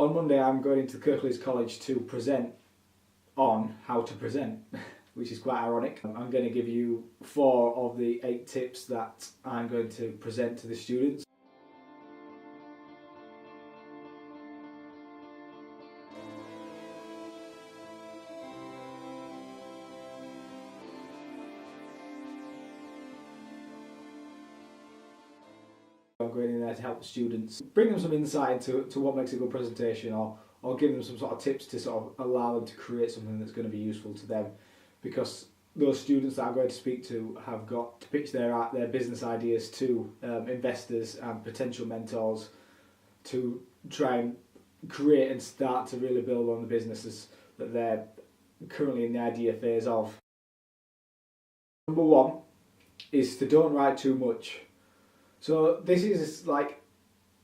On Monday I'm going into Kirklees College to present on how to present, which is quite ironic. I'm going to give you 4 of the 8 tips that I'm going to present to the students. I'm going in there to help the students, bring them some insight into what makes a good presentation, or give them some sort of tips to sort of allow them to create something that's going to be useful to them, because those students that I'm going to speak to have got to pitch their business ideas to investors and potential mentors to try and create and start to really build on the businesses that they're currently in the idea phase of. Number 1 is to don't write too much. So this is like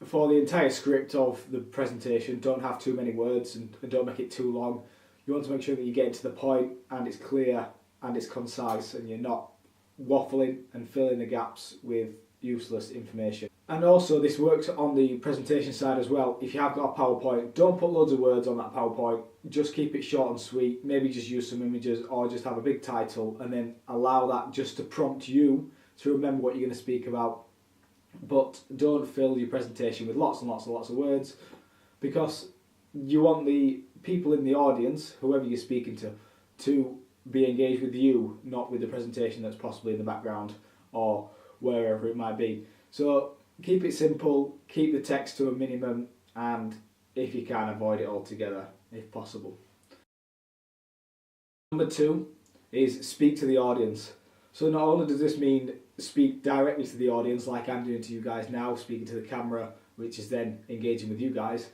for the entire script of the presentation. Don't have too many words and don't make it too long. You want to make sure that you get to the point and it's clear and it's concise and you're not waffling and filling the gaps with useless information. And also this works on the presentation side as well. If you have got a PowerPoint, don't put loads of words on that PowerPoint. Just keep it short and sweet. Maybe just use some images or just have a big title and then allow that just to prompt you to remember what you're going to speak about. But don't fill your presentation with lots and lots and lots of words, because you want the people in the audience, whoever you're speaking to be engaged with you, not with the presentation that's possibly in the background or wherever it might be. So keep it simple, keep the text to a minimum, and if you can, avoid it altogether if possible. Number 2 is speak to the audience. So not only does this mean speak directly to the audience like I'm doing to you guys now, speaking to the camera, which is then engaging with you guys,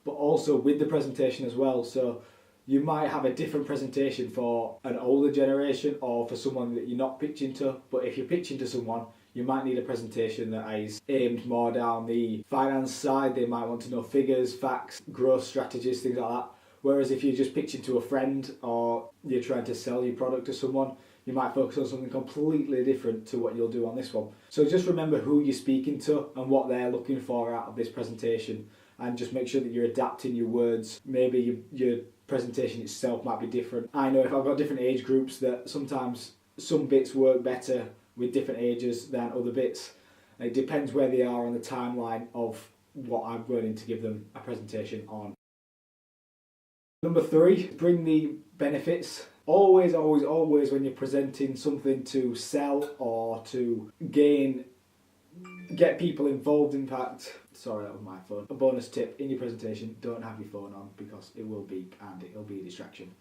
but also with the presentation as well. So you might have a different presentation for an older generation or for someone that you're not pitching to, but if you're pitching to someone, you might need a presentation that is aimed more down the finance side. They might want to know figures, facts, growth strategies, things like that. Whereas if you're just pitching to a friend or you're trying to sell your product to someone, you might focus on something completely different to what you'll do on this one. So just remember who you're speaking to and what they're looking for out of this presentation, and just make sure that you're adapting your words. Maybe your presentation itself might be different. I know if I've got different age groups that sometimes some bits work better with different ages than other bits. It depends where they are on the timeline of what I'm going to give them a presentation on. Number 3, bring the benefits. Always, always, always when you're presenting something to sell or to get people involved, in fact, sorry that was my phone. A bonus tip, in your presentation, don't have your phone on because it will beep and it'll be a distraction.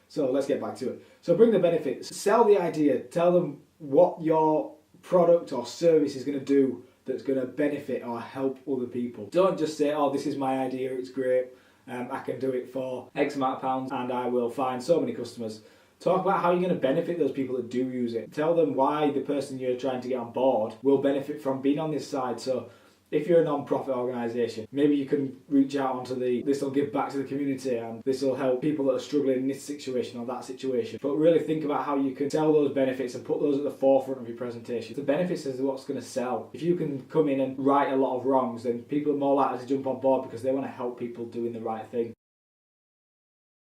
So let's get back to it. So bring the benefits, sell the idea, tell them what your product or service is going to do that's going to benefit or help other people. Don't just say, oh, this is my idea, it's great. I can do it for X amount of pounds and I will find so many customers. Talk about how you're going to benefit those people that do use it. Tell them why the person you're trying to get on board will benefit from being on this side. So if you're a non-profit organisation, maybe you can reach out onto this will give back to the community and this will help people that are struggling in this situation or that situation. But really think about how you can sell those benefits and put those at the forefront of your presentation. The benefits is what's going to sell. If you can come in and right a lot of wrongs, then people are more likely to jump on board because they want to help people doing the right thing.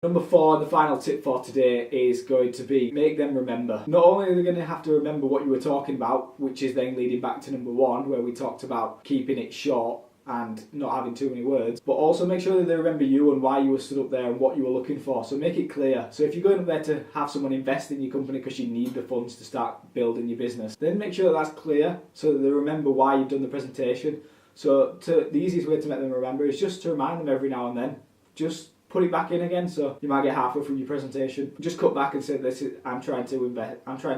Number 4, the final tip for today, is going to be make them remember. Not only are they going to have to remember what you were talking about, which is then leading back to number 1, where we talked about keeping it short and not having too many words, but also make sure that they remember you and why you were stood up there and what you were looking for. So make it clear. So if you're going up there to have someone invest in your company because you need the funds to start building your business, then make sure that that's clear so that they remember why you've done the presentation. So the easiest way to make them remember is just to remind them every now and then. Just put it back in again, so you might get halfway through your presentation. Just cut back and say, I'm trying to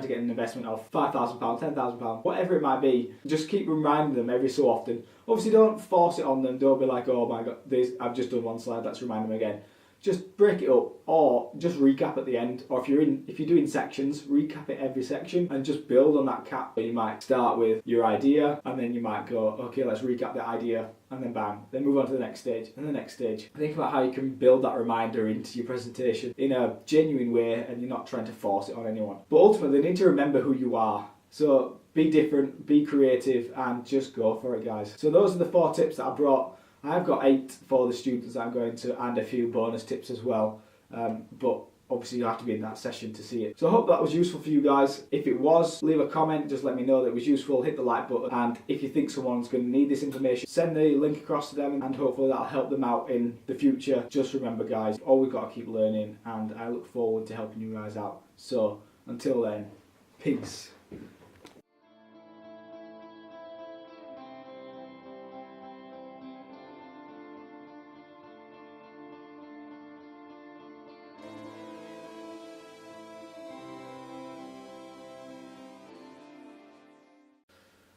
get an investment of £5,000, £10,000, whatever it might be. Just keep reminding them every so often. Obviously don't force it on them, don't be like, oh my god, I've just done one slide, let's remind them again. Just break it up, or just recap at the end, or if you're doing sections, recap it every section and just build on that cap. You might start with your idea and then you might go, okay, let's recap the idea, and then bang, then move on to the next stage and the next stage. Think about how you can build that reminder into your presentation in a genuine way and you're not trying to force it on anyone. But ultimately they need to remember who you are. So be different, be creative, and just go for it, guys. So those are the 4 tips that I brought I've got 8 for the students that I'm going to, and a few bonus tips as well, but obviously you have to be in that session to see it. So I hope that was useful for you guys. If it was, leave a comment, just let me know that it was useful, hit the like button, and if you think someone's going to need this information, send the link across to them, and hopefully that'll help them out in the future. Just remember guys, always got to keep learning, and I look forward to helping you guys out. So until then, peace.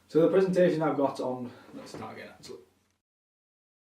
So the presentation I've got on, let's start again actually.